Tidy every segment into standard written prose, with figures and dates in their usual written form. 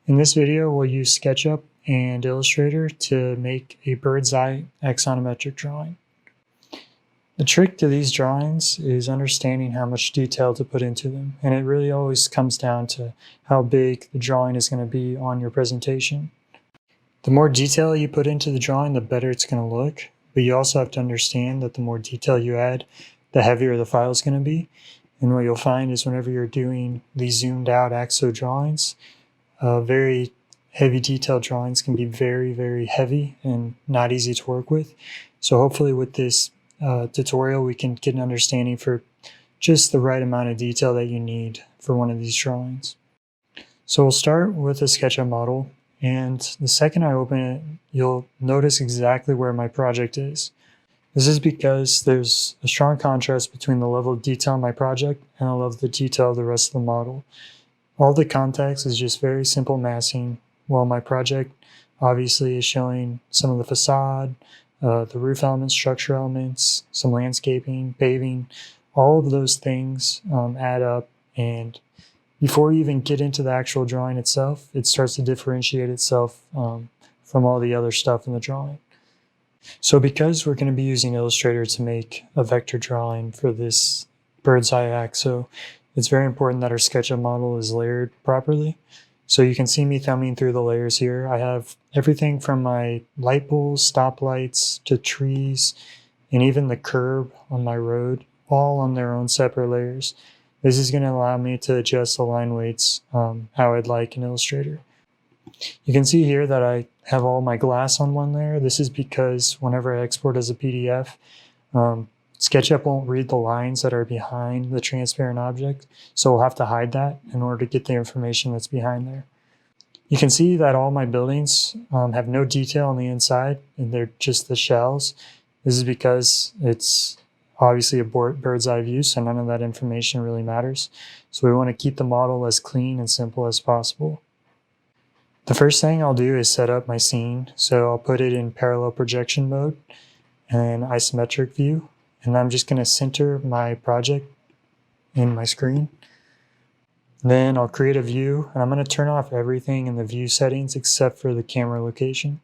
In this video, we'll use SketchUp and Illustrator to make a bird's eye axonometric drawing. The trick to these drawings is understanding how much detail to put into them, and it really always comes down to how big the drawing is going to be on your presentation. The more detail you put into the drawing, the better it's going to look, but you also have to understand that the more detail you add, the heavier the file is going to be. And what you'll find is whenever you're doing these zoomed out axo drawings, very heavy detailed drawings can be very, very heavy and not easy to work with. So hopefully with this tutorial, we can get an understanding for just the right amount of detail that you need for one of these drawings. So we'll start with a SketchUp model, and the second I open it, you'll notice exactly where my project is. This is because there's a strong contrast between the level of detail in my project and the level of the detail of the rest of the model. All the context is just very simple massing, while my project obviously is showing some of the facade, the roof elements, structure elements, some landscaping, paving. All of those things add up, and before you even get into the actual drawing itself, it starts to differentiate itself from all the other stuff in the drawing. So because we're going to be using Illustrator to make a vector drawing for this bird's eye axo, it's very important that our SketchUp model is layered properly. So you can see me thumbing through the layers here. I have everything from my light poles, stoplights, to trees, and even the curb on my road, all on their own separate layers. This is going to allow me to adjust the line weights how I'd like in Illustrator. You can see here that I have all my glass on one layer. This is because whenever I export as a PDF, SketchUp won't read the lines that are behind the transparent object, so we'll have to hide that in order to get the information that's behind there. You can see that all my buildings have no detail on the inside, and they're just the shells. This is because it's obviously a bird's eye view, so none of that information really matters. So we want to keep the model as clean and simple as possible. The first thing I'll do is set up my scene. So I'll put it in parallel projection mode and isometric view. And I'm just going to center my project in my screen. Then I'll create a view, and I'm going to turn off everything in the view settings except for the camera location.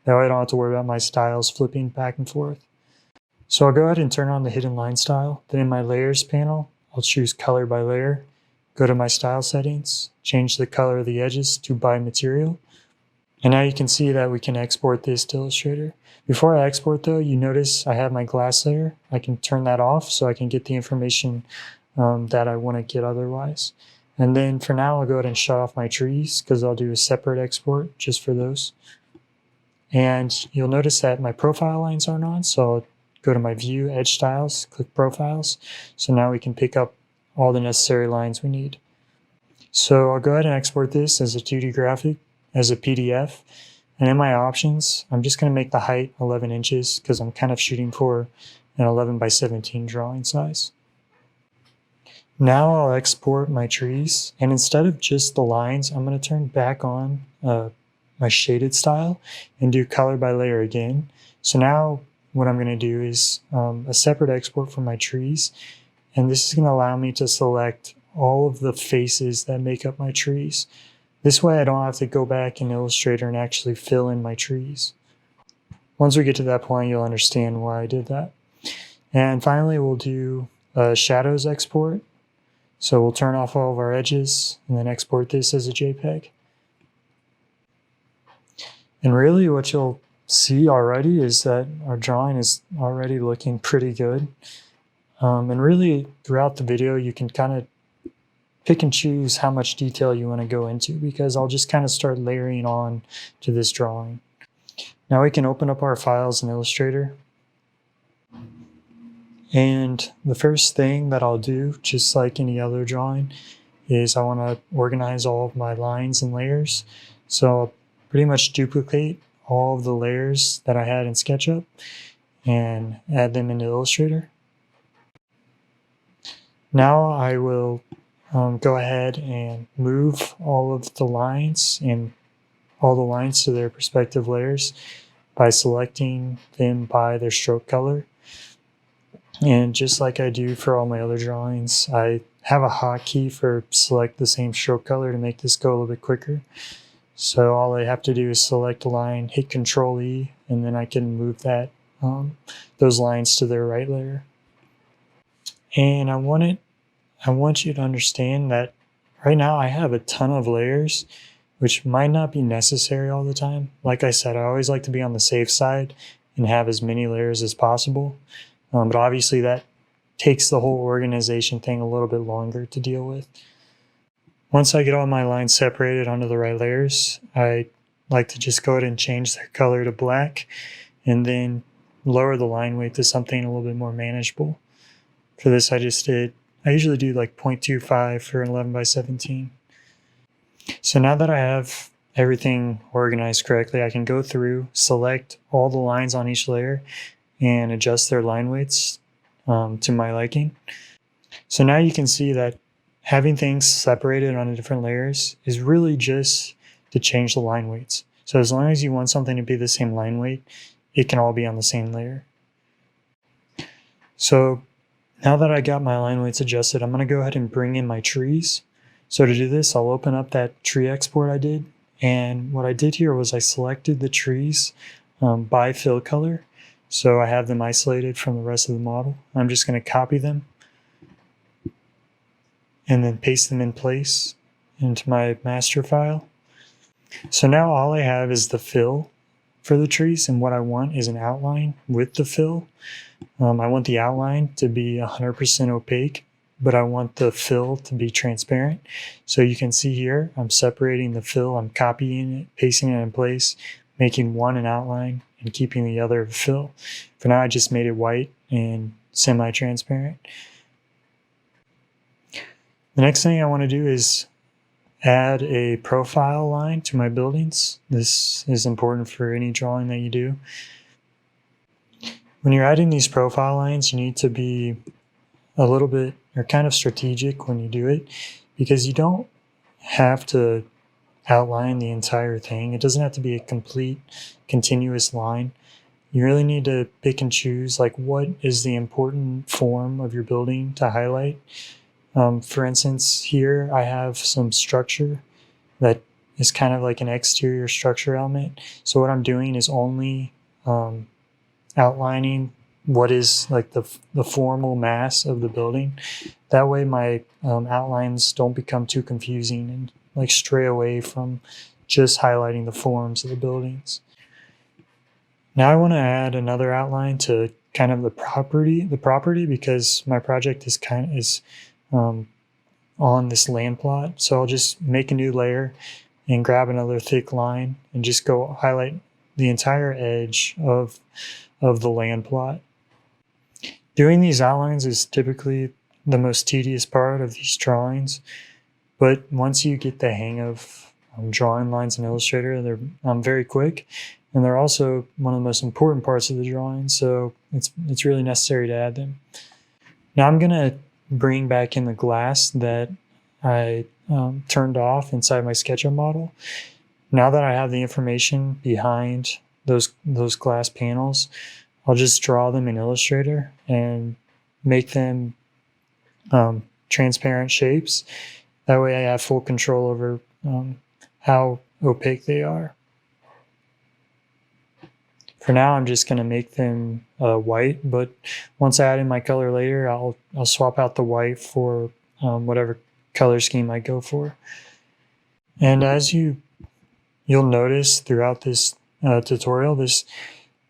That way I don't have to worry about my styles flipping back and forth. So I'll go ahead and turn on the hidden line style. Then in my layers panel, I'll choose color by layer, go to my style settings, change the color of the edges to by material. And now you can see that we can export this to Illustrator. Before I export though, you notice I have my glass layer. I can turn that off so I can get the information that I want to get otherwise. And then for now, I'll go ahead and shut off my trees because I'll do a separate export just for those. And you'll notice that my profile lines aren't on, so I'll go to my view, edge styles, click profiles. So now we can pick up all the necessary lines we need. So I'll go ahead and export this as a 2D graphic, as a PDF. And in my options, I'm just going to make the height 11 inches because I'm kind of shooting for an 11 by 17 drawing size. Now I'll export my trees, and instead of just the lines, I'm going to turn back on my shaded style and do color by layer again. So now what I'm going to do is a separate export for my trees, and this is going to allow me to select all of the faces that make up my trees. This way I don't have to go back in Illustrator and actually fill in my trees. Once we get to that point, you'll understand why I did that. And finally, we'll do a shadows export. So we'll turn off all of our edges and then export this as a JPEG. And really what you'll see already is that our drawing is already looking pretty good. And really throughout the video, you can kind of pick and choose how much detail you want to go into, because I'll just kind of start layering on to this drawing. Now we can open up our files in Illustrator. And the first thing that I'll do, just like any other drawing, is I want to organize all of my lines and layers. So I'll pretty much duplicate all of the layers that I had in SketchUp and add them into Illustrator. Now I will go ahead and move all of the lines and all the lines to their respective layers by selecting them by their stroke color. And just like I do for all my other drawings, I have a hotkey for select the same stroke color to make this go a little bit quicker. So all I have to do is select a line, hit Control E, and then I can move those lines to their right layer. And I want you to understand that right now I have a ton of layers, which might not be necessary all the time. Like I said, I always like to be on the safe side and have as many layers as possible. But obviously that takes the whole organization thing a little bit longer to deal with. Once I get all my lines separated onto the right layers, I like to just go ahead and change their color to black and then lower the line weight to something a little bit more manageable. For this, I usually do like 0.25 for an 11 by 17. So now that I have everything organized correctly, I can go through, select all the lines on each layer, and adjust their line weights to my liking. So now you can see that having things separated on different layers is really just to change the line weights. So as long as you want something to be the same line weight, it can all be on the same layer. So now that I got my line weights adjusted, I'm going to go ahead and bring in my trees. So to do this, I'll open up that tree export I did. And what I did here was I selected the trees by fill color. So I have them isolated from the rest of the model. I'm just going to copy them and then paste them in place into my master file. So now all I have is the fill for the trees, and what I want is an outline with the fill. I want the outline to be 100% opaque, but I want the fill to be transparent. So you can see here, I'm separating the fill, I'm copying it, pasting it in place, making one an outline, and keeping the other a fill. For now, I just made it white and semi-transparent. The next thing I want to do is add a profile line to my buildings. This is important for any drawing that you do. When you're adding these profile lines, you need to be a little bit or kind of strategic when you do it, because you don't have to outline the entire thing. It doesn't have to be a complete continuous line. You really need to pick and choose like what is the important form of your building to highlight. For instance, here I have some structure that is kind of like an exterior structure element. So what I'm doing is only outlining what is like the formal mass of the building. That way my outlines don't become too confusing and like stray away from just highlighting the forms of the buildings. Now I want to add another outline to kind of the property because my project is on this land plot. So I'll just make a new layer and grab another thick line and just go highlight the entire edge of the land plot. Doing these outlines is typically the most tedious part of these drawings, but once you get the hang of drawing lines in Illustrator, they're very quick, and they're also one of the most important parts of the drawing, so it's really necessary to add them. Now I'm going to bring back in the glass that I turned off inside my SketchUp model. Now that I have the information behind those glass panels, I'll just draw them in Illustrator and make them transparent shapes. That way I have full control over how opaque they are. For now, I'm just going to make them white, but once I add in my color later, I'll swap out the white for whatever color scheme I go for. And as you'll notice throughout this tutorial, this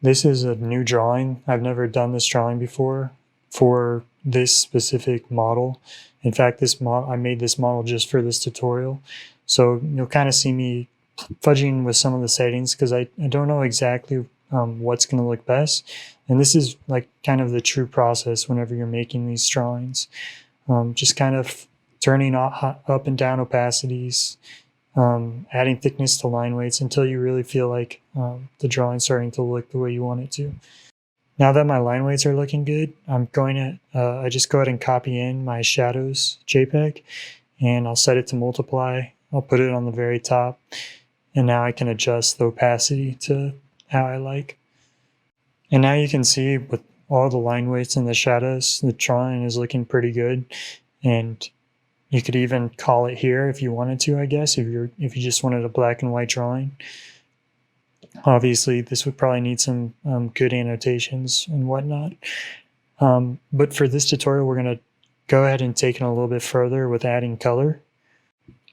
is a new drawing. I've never done this drawing before for this specific model. In fact, I made this model just for this tutorial. So you'll kind of see me fudging with some of the settings because I don't know exactly what's going to look best. And this is like kind of the true process whenever you're making these drawings. Just kind of turning up and down opacities, adding thickness to line weights until you really feel like the drawing's starting to look the way you want it to. Now that my line weights are looking good, I'm going to I just go ahead and copy in my shadows JPEG, and I'll set it to multiply. I'll put it on the very top, and now I can adjust the opacity to how I like. And now you can see with all the line weights and the shadows, the drawing is looking pretty good. And You could even call it here if you wanted to, I guess, if you just wanted a black and white drawing. Obviously, this would probably need some good annotations and whatnot. But for this tutorial, we're going to go ahead and take it a little bit further with adding color.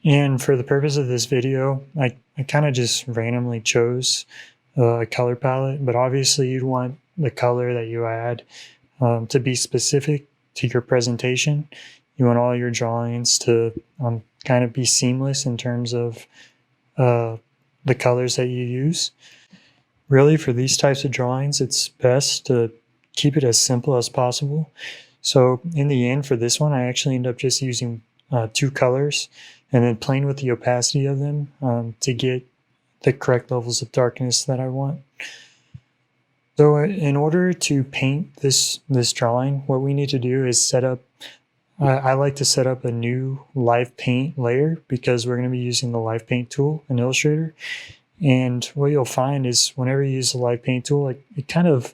And for the purpose of this video, I kind of just randomly chose a color palette, but obviously you'd want the color that you add to be specific to your presentation. You want all your drawings to kind of be seamless in terms of the colors that you use. Really, for these types of drawings, it's best to keep it as simple as possible. So in the end, for this one, I actually end up just using 2 colors and then playing with the opacity of them to get the correct levels of darkness that I want. So in order to paint this drawing, what we need to do is set up, I like to set up a new live paint layer because we're going to be using the live paint tool in Illustrator. And what you'll find is whenever you use the live paint tool, it kind of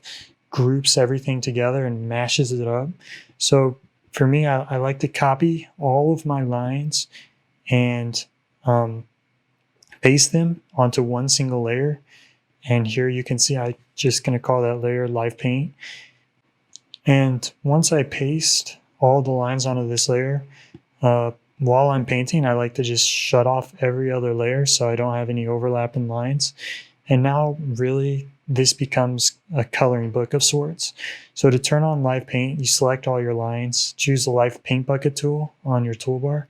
groups everything together and mashes it up. So for me, I like to copy all of my lines and paste them onto one single layer. And here you can see I'm just going to call that layer live paint. And once I paste all the lines onto this layer, while I'm painting, I like to just shut off every other layer so I don't have any overlapping lines. And now really this becomes a coloring book of sorts. So to turn on live paint, you select all your lines, choose the live paint bucket tool on your toolbar,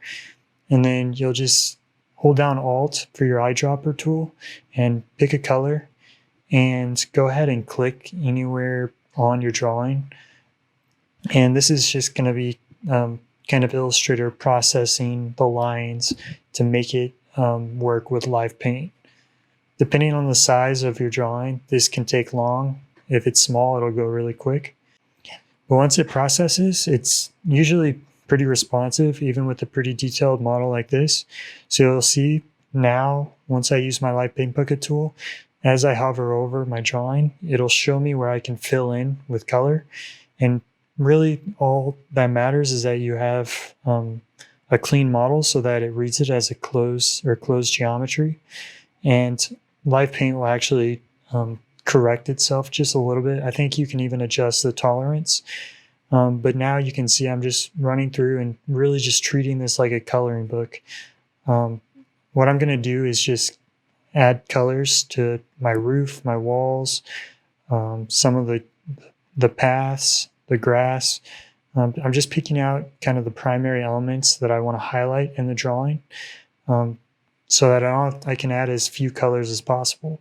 and then you'll just hold down Alt for your eyedropper tool and pick a color and go ahead and click anywhere on your drawing. And this is just going to be kind of Illustrator processing the lines to make it work with live paint. Depending on the size of your drawing, this can take long. If it's small, it'll go really quick. But once it processes, it's usually pretty responsive, even with a pretty detailed model like this. So you'll see now, once I use my live paint bucket tool, as I hover over my drawing, it'll show me where I can fill in with color. And really all that matters is that you have a clean model so that it reads it as a closed geometry. And live paint will actually correct itself just a little bit. I think you can even adjust the tolerance. But now you can see I'm just running through and really just treating this like a coloring book. What I'm going to do is just add colors to my roof, my walls, some of the paths, the grass. I'm just picking out kind of the primary elements that I want to highlight in the drawing so that I can add as few colors as possible.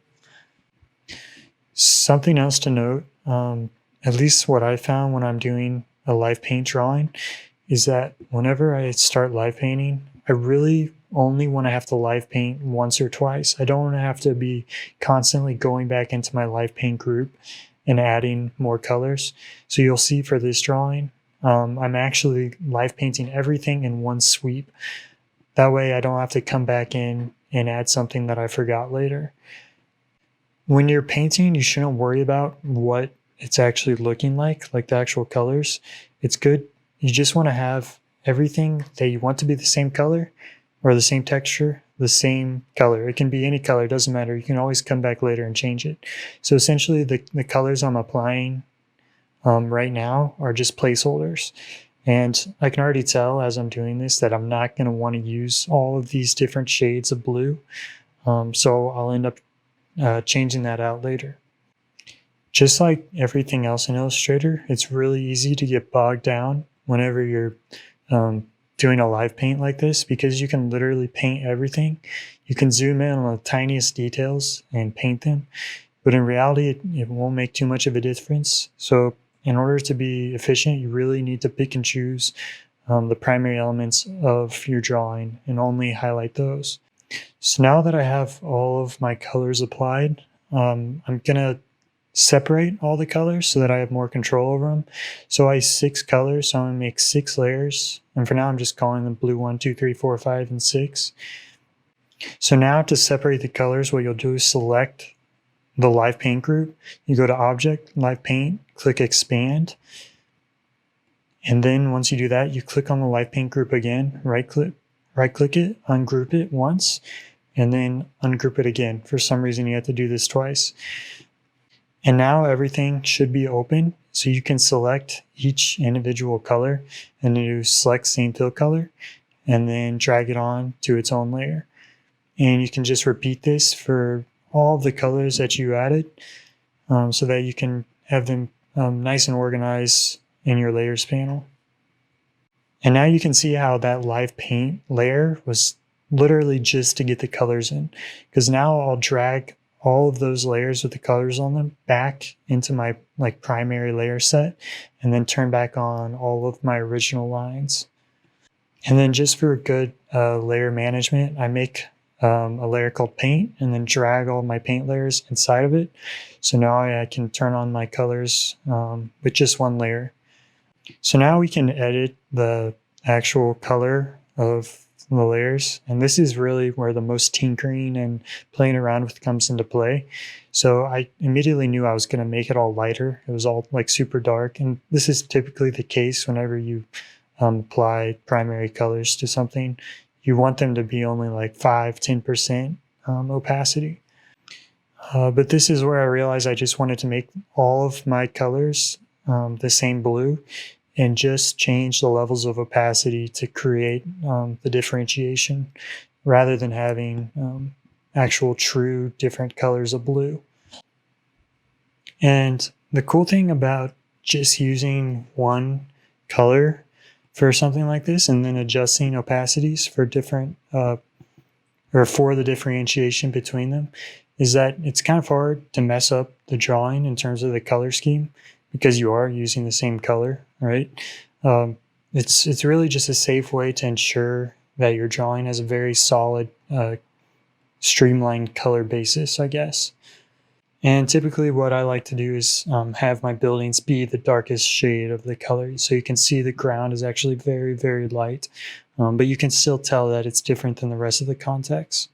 Something else to note, at least what I found when I'm doing a live paint drawing, is that whenever I start live painting, I really only want to have to live paint once or twice. I don't want to have to be constantly going back into my live paint group and adding more colors. So you'll see for this drawing, I'm actually live painting everything in one sweep. That way I don't have to come back in and add something that I forgot later. When you're painting, you shouldn't worry about what it's actually looking like the actual colors. It's good. You just want to have everything that you want to be the same color or the same texture, the same color. It can be any color, it doesn't matter. You can always come back later and change it. So essentially the colors I'm applying right now are just placeholders. And I can already tell as I'm doing this that I'm not going to want to use all of these different shades of blue. So I'll end up changing that out later. Just like everything else in Illustrator, it's really easy to get bogged down whenever you're doing a live paint like this, because you can literally paint everything. You can zoom in on the tiniest details and paint them, but in reality, it won't make too much of a difference. So in order to be efficient, you really need to pick and choose the primary elements of your drawing and only highlight those. So now that I have all of my colors applied, I'm going to separate all the colors so that I have more control over them. So I have 6 colors, so I'm going to make 6 layers. And for now, I'm just calling them blue 1, 2, 3, 4, 5, and 6. So now to separate the colors, what you'll do is select the live paint group. You go to Object, Live Paint, click Expand. And then once you do that, you click on the live paint group again, right click it, ungroup it once, and then ungroup it again. For some reason, you have to do this twice. And now everything should be open. So you can select each individual color and you select same fill color and then drag it on to its own layer. And you can just repeat this for all the colors that you added so that you can have them nice and organized in your layers panel. And now you can see how that live paint layer was literally just to get the colors in, because now I'll drag all of those layers with the colors on them back into my primary layer set and then turn back on all of my original lines. And then just for good layer management, I make a layer called paint and then drag all my paint layers inside of it. So now I can turn on my colors with just one layer. So now we can edit the actual color of the layers. And this is really where the most tinkering and playing around with comes into play. So I immediately knew I was going to make it all lighter. It was all super dark. And this is typically the case whenever you apply primary colors to something. You want them to be only 5-10% opacity. But this is where I realized I just wanted to make all of my colors the same blue and just change the levels of opacity to create the differentiation rather than having actual true different colors of blue. And the cool thing about just using one color for something like this and then adjusting opacities for different or for the differentiation between them is that it's kind of hard to mess up the drawing in terms of the color scheme because you are using the same color, right? It's really just a safe way to ensure that your drawing has a very solid, streamlined color basis, I guess. And typically what I like to do is have my buildings be the darkest shade of the color. So you can see the ground is actually very, very light, but you can still tell that it's different than the rest of the context.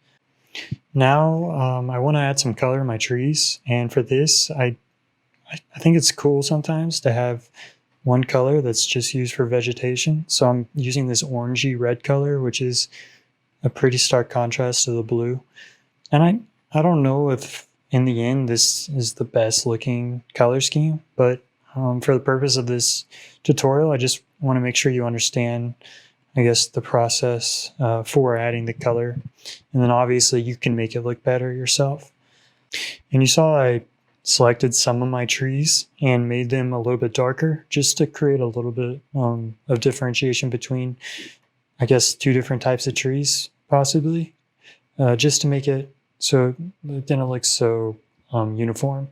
Now I want to add some color in my trees. And for this, I think it's cool sometimes to have one color that's just used for vegetation. So I'm using this orangey red color, which is a pretty stark contrast to the blue. And I don't know if in the end this is the best looking color scheme, but for the purpose of this tutorial, I just want to make sure you understand, I guess, the process for adding the color. And then obviously you can make it look better yourself. And you saw I selected some of my trees and made them a little bit darker just to create a little bit of differentiation between, I guess, two different types of trees, possibly, just to make it so it didn't look so uniform.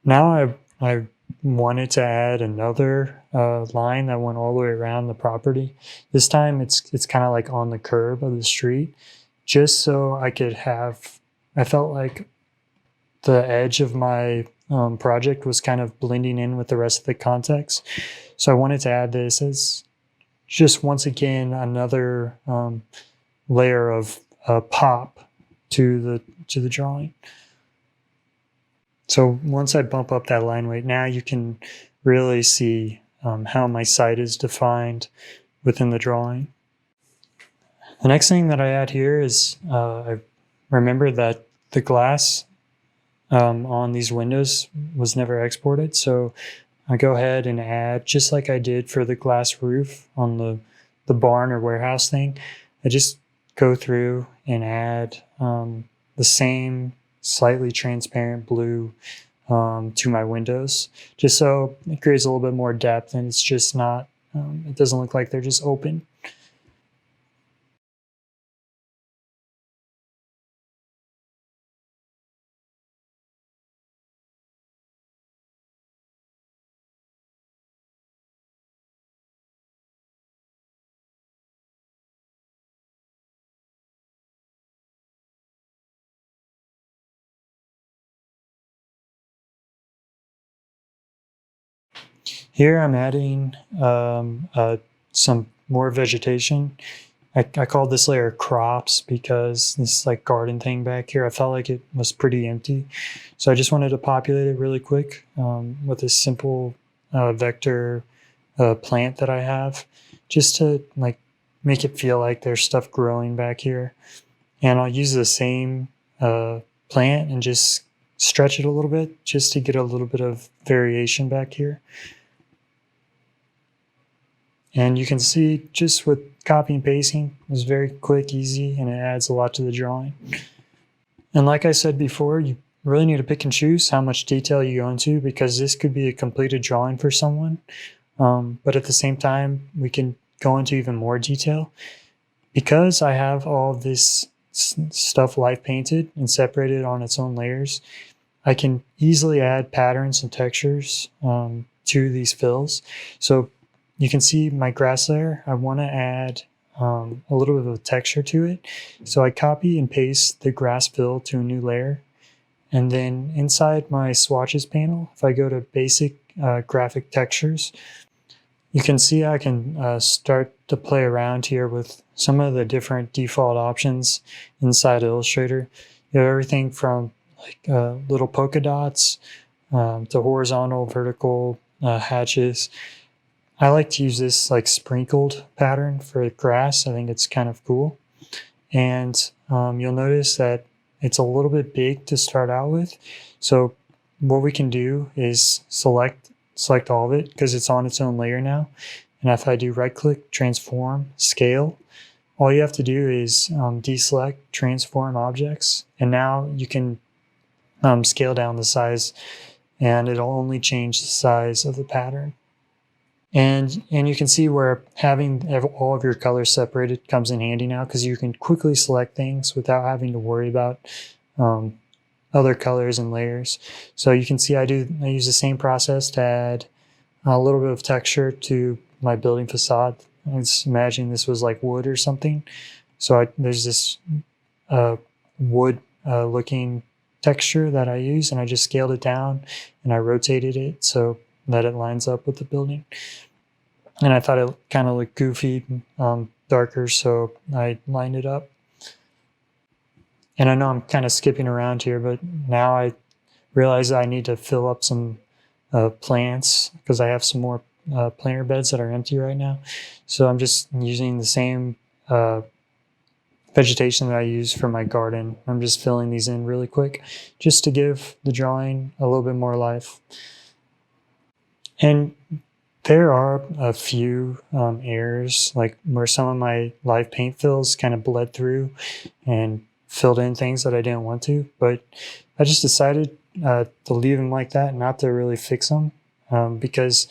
Now I wanted to add another line that went all the way around the property. This time it's kind of like on the curb of the street, just so I could have, I felt like the edge of my project was kind of blending in with the rest of the context. So I wanted to add this as just once again another layer of pop to the drawing. So once I bump up that line weight, now you can really see how my site is defined within the drawing. The next thing that I add here is I remember that the glass on these windows was never exported. So I go ahead and add, just like I did for the glass roof on the barn or warehouse thing, I just go through and add the same slightly transparent blue to my windows, just so it creates a little bit more depth and it's just not, it doesn't look like they're just open. Here I'm adding some more vegetation. I called this layer crops because this garden thing back here, I felt like it was pretty empty. So I just wanted to populate it really quick with a simple vector plant that I have, just to like make it feel like there's stuff growing back here. And I'll use the same plant and just stretch it a little bit just to get a little bit of variation back here. And you can see just with copy and pasting, it's very quick, easy, and it adds a lot to the drawing. And like I said before, you really need to pick and choose how much detail you go into, because this could be a completed drawing for someone. But at the same time, we can go into even more detail. Because I have all of this stuff live painted and separated on its own layers, I can easily add patterns and textures to these fills. So you can see my grass layer, I want to add a little bit of a texture to it. So I copy and paste the grass fill to a new layer. And then inside my swatches panel, if I go to basic graphic textures, you can see I can start to play around here with some of the different default options inside Illustrator. You have everything from like little polka dots to horizontal, vertical hatches. I like to use this like sprinkled pattern for grass. I think it's kind of cool. And you'll notice that it's a little bit big to start out with. So what we can do is select all of it because it's on its own layer now. And if I do right click, transform, scale, all you have to do is deselect transform objects. And now you can scale down the size, and it'll only change the size of the pattern. And you can see where having all of your colors separated comes in handy now, because you can quickly select things without having to worry about other colors and layers. So you can see I use the same process to add a little bit of texture to my building facade. Let's imagine this was like wood or something. So there's this wood looking texture that I use, and I just scaled it down and I rotated it so that it lines up with the building. And I thought it kind of looked goofy, darker, so I lined it up. And I know I'm kind of skipping around here, but now I realize I need to fill up some plants because I have some more planter beds that are empty right now. So I'm just using the same vegetation that I use for my garden. I'm just filling these in really quick just to give the drawing a little bit more life. And there are a few errors, like where some of my live paint fills kind of bled through and filled in things that I didn't want to, but I just decided to leave them like that, not to really fix them, because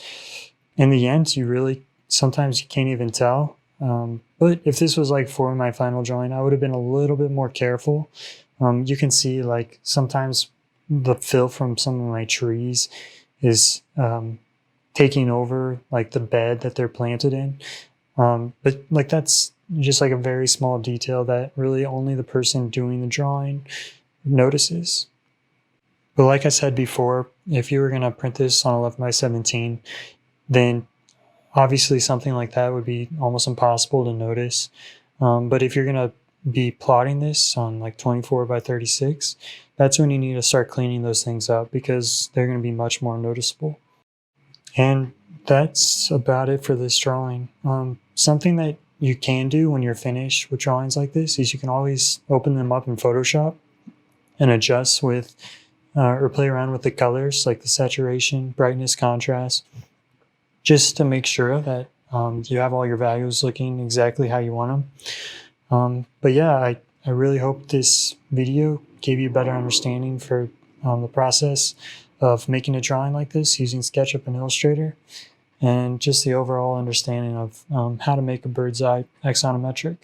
in the end, sometimes you can't even tell. But if this was like for my final drawing, I would have been a little bit more careful. You can see like sometimes the fill from some of my trees is taking over like the bed that they're planted in. But like that's just like a very small detail that really only the person doing the drawing notices. But like I said before, if you were going to print this on 11x17, then obviously something like that would be almost impossible to notice. But if you're going to be plotting this on like 24x36, that's when you need to start cleaning those things up, because they're going to be much more noticeable. And that's about it for this drawing. Something that you can do when you're finished with drawings like this is you can always open them up in Photoshop and adjust with or play around with the colors, like the saturation, brightness, contrast, just to make sure that you have all your values looking exactly how you want them. But yeah, I really hope this video gave you a better understanding for the process of making a drawing like this using SketchUp and Illustrator, and just the overall understanding of how to make a bird's eye axonometric.